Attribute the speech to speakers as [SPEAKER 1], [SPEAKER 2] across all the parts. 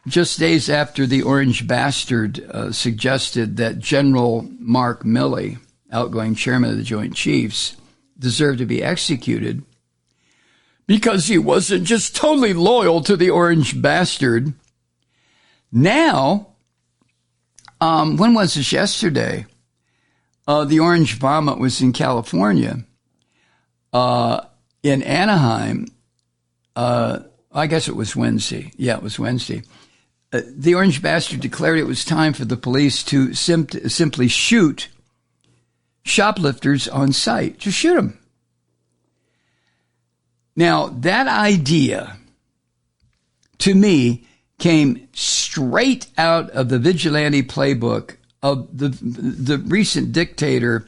[SPEAKER 1] Just days after the Orange Bastard suggested that General Mark Milley, outgoing chairman of the Joint Chiefs, deserved to be executed because he wasn't just totally loyal to the Orange Bastard. Now, when was this? Yesterday, the Orange Vomit was in California, in Anaheim. I guess it was Wednesday. Yeah, it was Wednesday. The Orange Bastard declared it was time for the police to simply shoot shoplifters on sight. Just shoot them. Now, that idea, to me, came straight out of the vigilante playbook of the recent dictator,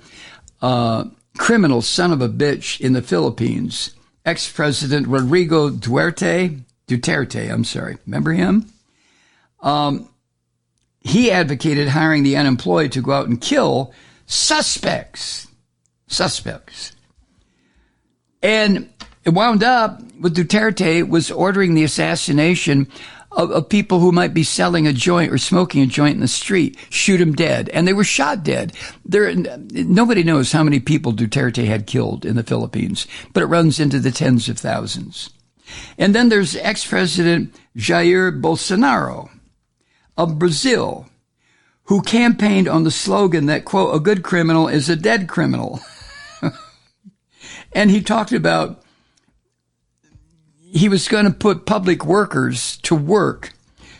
[SPEAKER 1] criminal son of a bitch in the Philippines, ex-president Rodrigo Duterte, remember him? He advocated hiring the unemployed to go out and kill suspects. And it wound up with Duterte was ordering the assassination of people who might be selling a joint or smoking a joint in the street. Shoot them dead. And they were shot dead. Nobody knows how many people Duterte had killed in the Philippines, but it runs into the tens of thousands. And then there's ex-president Jair Bolsonaro of Brazil, who campaigned on the slogan that, quote, a good criminal is a dead criminal. And he talked about he was going to put public workers to work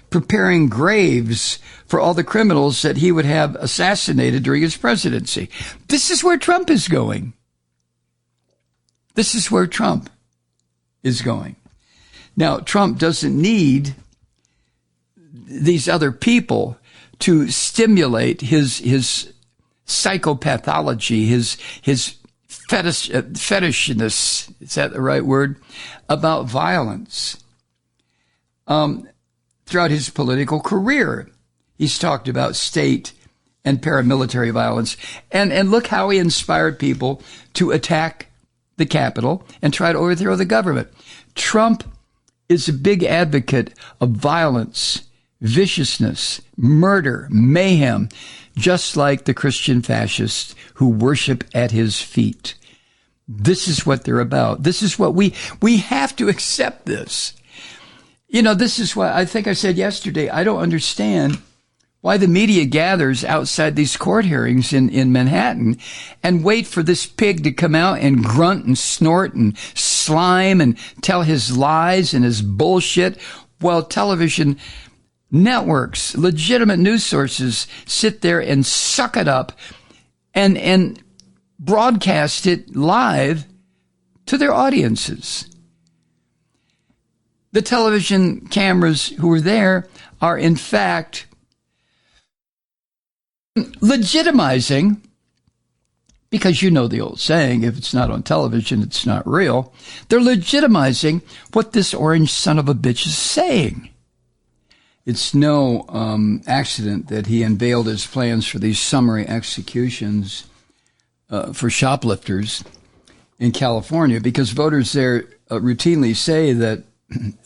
[SPEAKER 1] preparing graves for all the criminals that he would have assassinated during his presidency. This is where Trump is going. This is where Trump is going. Now, Trump doesn't need these other people to stimulate his psychopathology, his fetishness, is that the right word, about violence. Throughout his political career, he's talked about state and paramilitary violence. And look how he inspired people to attack the Capitol and try to overthrow the government. Trump is a big advocate of violence, viciousness, murder, mayhem, just like the Christian fascists who worship at his feet. This is what they're about. This is what we have to accept this. You know, this is what I think I said yesterday. I don't understand why the media gathers outside these court hearings in Manhattan and wait for this pig to come out and grunt and snort and slime and tell his lies and his bullshit while television networks, legitimate news sources, sit there and suck it up and broadcast it live to their audiences. The television cameras who are there are, in fact, legitimizing, because you know the old saying, if it's not on television, it's not real. They're legitimizing what this orange son of a bitch is saying. It's no accident that he unveiled his plans for these summary executions for shoplifters in California, because voters there routinely say that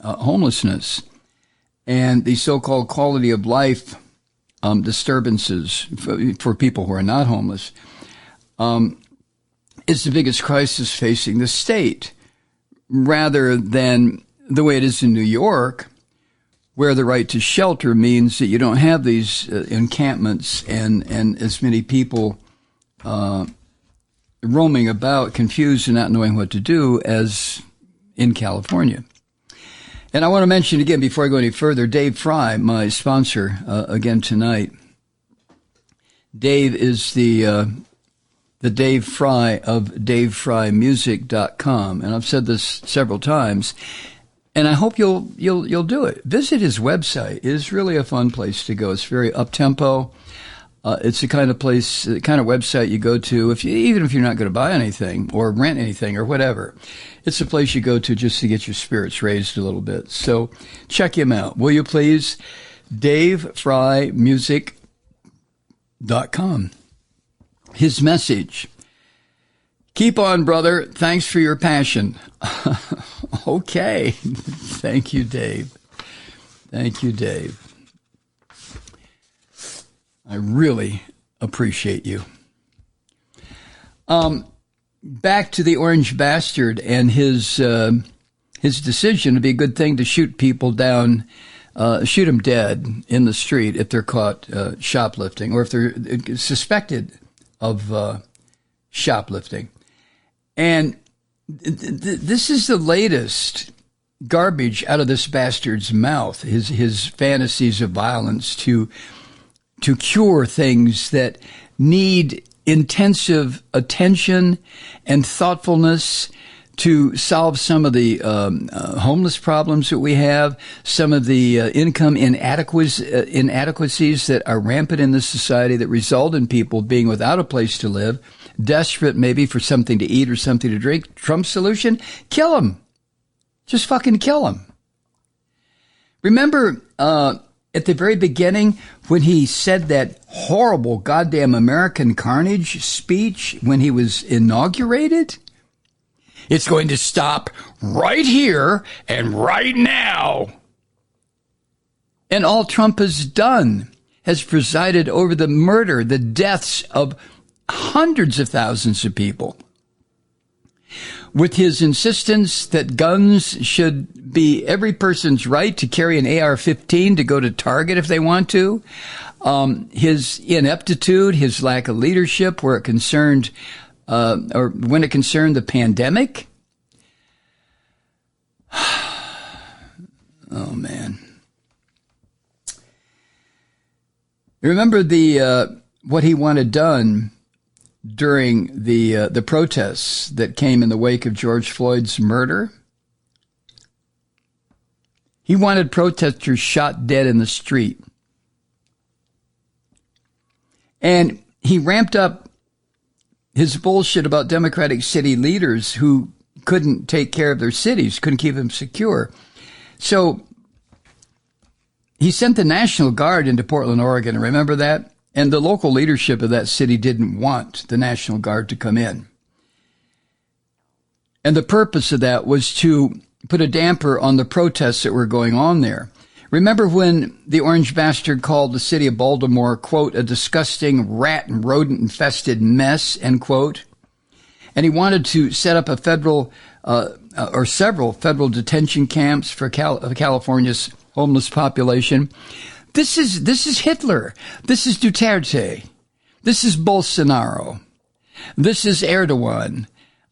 [SPEAKER 1] homelessness and the so-called quality of life disturbances for people who are not homeless is the biggest crisis facing the state, rather than the way it is in New York, where the right to shelter means that you don't have these encampments and as many people roaming about confused and not knowing what to do as in California. And I want to mention again, before I go any further, Dave Fry, my sponsor, again tonight. Dave is the Dave Fry of DaveFryMusic.com. And I've said this several times, and I hope you'll do it. Visit his website. It is really a fun place to go. It's very up-tempo. It's the kind of place, the kind of website you go to, even if you're not going to buy anything or rent anything or whatever. It's a place you go to just to get your spirits raised a little bit. So check him out, will you please? DaveFryMusic.com. His message: keep on, brother. Thanks for your passion. Okay. Thank you, Dave. Thank you, Dave. I really appreciate you. Back to the Orange Bastard and his decision to be a good thing to shoot people down, shoot them dead in the street if they're caught shoplifting or if they're suspected of shoplifting. And this is the latest garbage out of this bastard's mouth, his fantasies of violence to cure things that need intensive attention and thoughtfulness, to solve some of the homeless problems that we have, some of the income inadequacies that are rampant in this society that result in people being without a place to live, desperate maybe for something to eat or something to drink. Trump's solution? Kill them. Just fucking kill them. Remember at the very beginning when he said that horrible goddamn American carnage speech when he was inaugurated? It's going to stop right here and right now. And all Trump has done has presided over the murder, the deaths of hundreds of thousands of people. With his insistence that guns should be every person's right to carry an AR-15 to go to Target if they want to, his ineptitude, his lack of leadership where it concerned or when it concerned the pandemic. Oh, man. Remember what he wanted done during the protests that came in the wake of George Floyd's murder? He wanted protesters shot dead in the street. And he ramped up his bullshit about Democratic city leaders who couldn't take care of their cities, couldn't keep them secure. So he sent the National Guard into Portland, Oregon. Remember that? And the local leadership of that city didn't want the National Guard to come in. And the purpose of that was to put a damper on the protests that were going on there. Remember when the Orange Bastard called the city of Baltimore, quote, a disgusting rat and rodent infested mess, end quote? And he wanted to set up a federal or several federal detention camps for California's homeless population. This is Hitler. This is Duterte. This is Bolsonaro. This is Erdogan.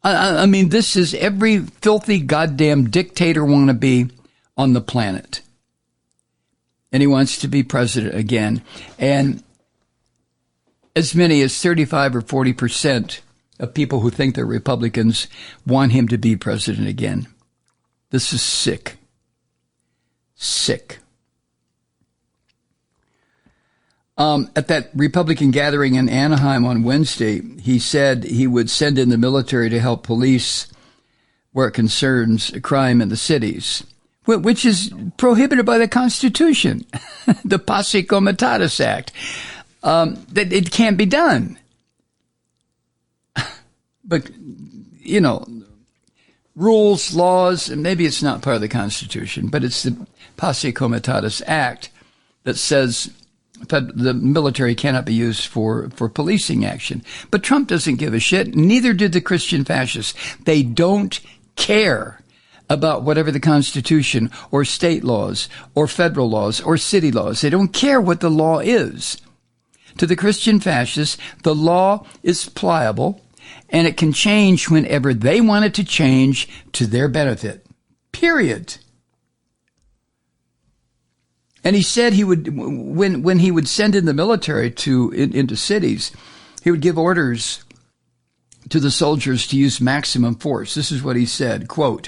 [SPEAKER 1] I mean, this is every filthy goddamn dictator wannabe on the planet. And he wants to be president again. And as many as 35 or 40% of people who think they're Republicans want him to be president again. This is sick. Sick. At that Republican gathering in Anaheim on Wednesday, he said he would send in the military to help police where it concerns crime in the cities, which is prohibited by the Constitution, the Posse Comitatus Act, that it can't be done. But, you know, rules, laws, and maybe it's not part of the Constitution, but it's the Posse Comitatus Act that says the military cannot be used for policing action. But Trump doesn't give a shit. Neither did the Christian fascists. They don't care about whatever the Constitution or state laws or federal laws or city laws. They don't care what the law is. To the Christian fascists, the law is pliable and it can change whenever they want it to change to their benefit. Period. And he said he would, when he would send in the military into cities, he would give orders to the soldiers to use maximum force. This is what he said, quote,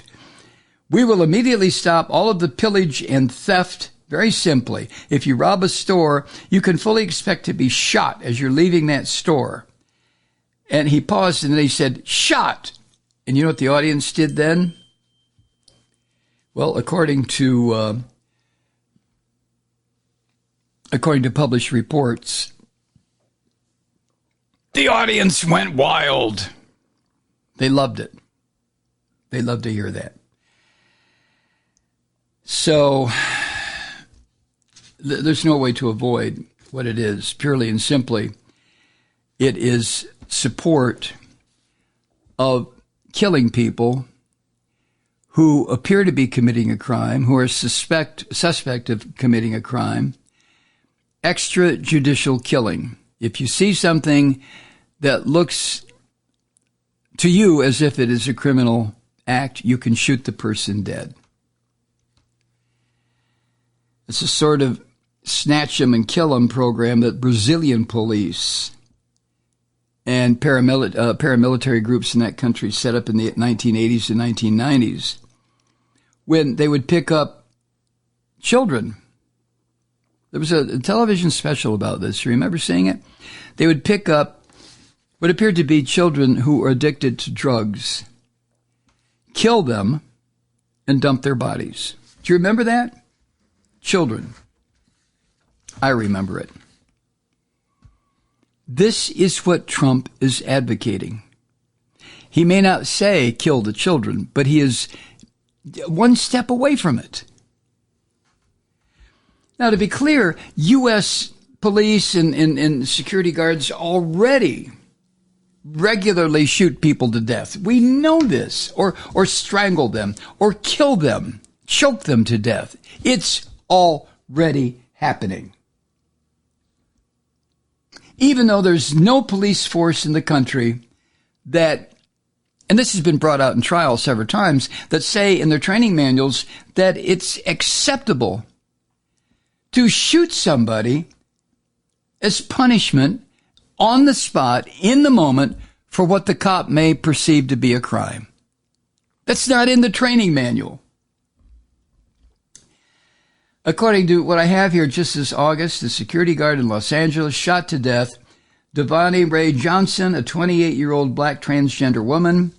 [SPEAKER 1] "We will immediately stop all of the pillage and theft. Very simply, if you rob a store, you can fully expect to be shot as you're leaving that store." And he paused and then he said, "Shot." And you know what the audience did then? Well, according to published reports, the audience went wild. They loved it. They loved to hear that. So there's no way to avoid what it is. Purely and simply, it is support of killing people who appear to be committing a crime, who are suspect of committing a crime. Extrajudicial killing. If you see something that looks to you as if it is a criminal act, you can shoot the person dead. It's a sort of snatch 'em and kill 'em program that Brazilian police and paramilitary groups in that country set up in the 1980s and 1990s, when they would pick up children. There was a television special about this. You remember seeing it? They would pick up what appeared to be children who were addicted to drugs, kill them, and dump their bodies. Do you remember that? Children. I remember it. This is what Trump is advocating. He may not say kill the children, but he is one step away from it. Now, to be clear, U.S. police and security guards already regularly shoot people to death. We know this, or strangle them, or kill them, choke them to death. It's already happening. Even though there's no police force in the country that, and this has been brought out in trial several times, that say in their training manuals that it's acceptable to shoot somebody as punishment on the spot, in the moment, for what the cop may perceive to be a crime. That's not in the training manual. According to what I have here, just this August, the security guard in Los Angeles shot to death Devani Ray Johnson, a 28-year-old black transgender woman.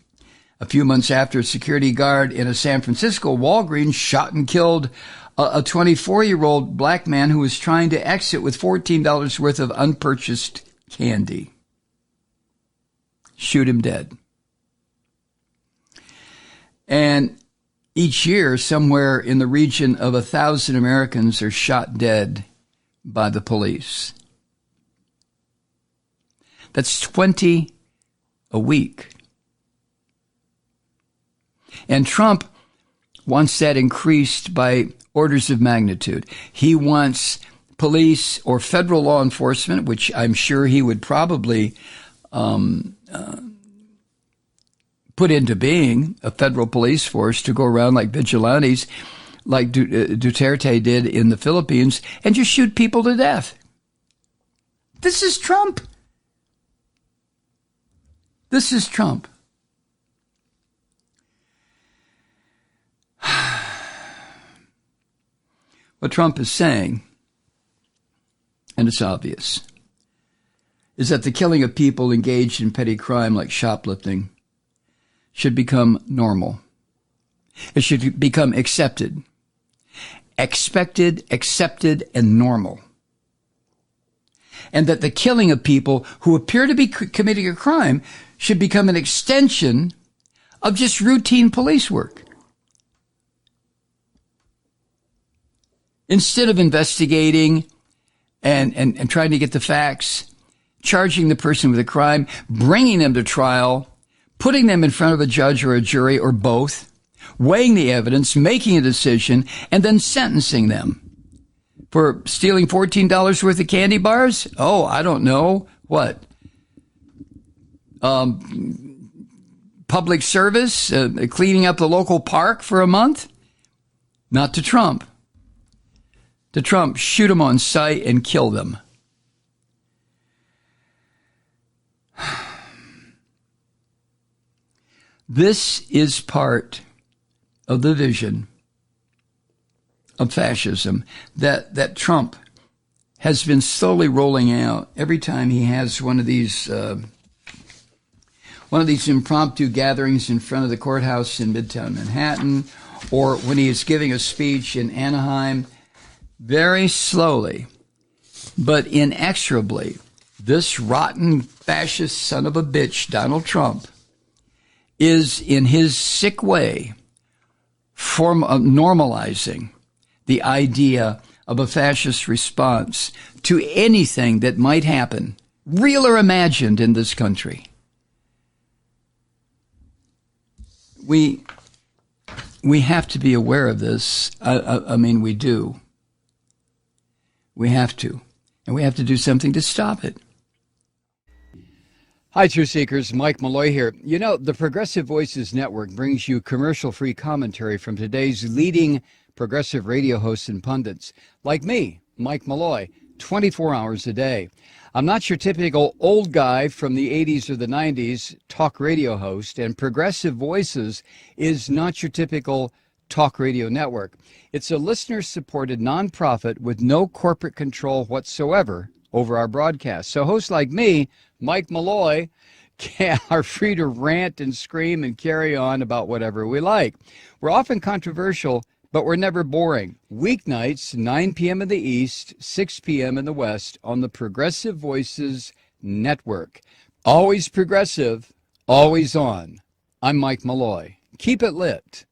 [SPEAKER 1] A few months after, a security guard in a San Francisco Walgreens shot and killed a 24-year-old black man who was trying to exit with $14 worth of unpurchased candy. Shoot him dead. And each year, somewhere in the region of 1,000 Americans are shot dead by the police. That's 20 a week. And Trump wants that increased by orders of magnitude. He wants police or federal law enforcement, which I'm sure he would probably put into being, a federal police force to go around like vigilantes, like Duterte did in the Philippines, and just shoot people to death. This is Trump. This is Trump. What Trump is saying, and it's obvious, is that the killing of people engaged in petty crime like shoplifting should become normal. It should become accepted, expected, accepted, and normal. And that the killing of people who appear to be committing a crime should become an extension of just routine police work. Instead of investigating and trying to get the facts, charging the person with a crime, bringing them to trial, putting them in front of a judge or a jury or both, weighing the evidence, making a decision, and then sentencing them for stealing $14 worth of candy bars? Oh, I don't know. What? Public service, cleaning up the local park for a month? Not to Trump. To Trump, shoot them on sight and kill them. This is part of the vision of fascism that Trump has been slowly rolling out every time he has one of these impromptu gatherings in front of the courthouse in Midtown Manhattan, or when he is giving a speech in Anaheim. Very slowly, but inexorably, this rotten fascist son of a bitch, Donald Trump, is in his sick way normalizing the idea of a fascist response to anything that might happen, real or imagined, in this country. We have to be aware of this. I mean, we do. We have to. And we have to do something to stop it. Hi, Truth Seekers. Mike Malloy here. You know, the Progressive Voices Network brings you commercial-free commentary from today's leading progressive radio hosts and pundits, like me, Mike Malloy, 24 hours a day. I'm not your typical old guy from the 80s or the 90s talk radio host, and Progressive Voices is not your typical talk radio network. It's a listener-supported nonprofit with no corporate control whatsoever over our broadcast. So hosts like me, Mike Malloy, are free to rant and scream and carry on about whatever we like. We're often controversial, but we're never boring. Weeknights, 9 p.m. in the East, 6 p.m. in the West on the Progressive Voices Network. Always progressive, always on. I'm Mike Malloy. Keep it lit.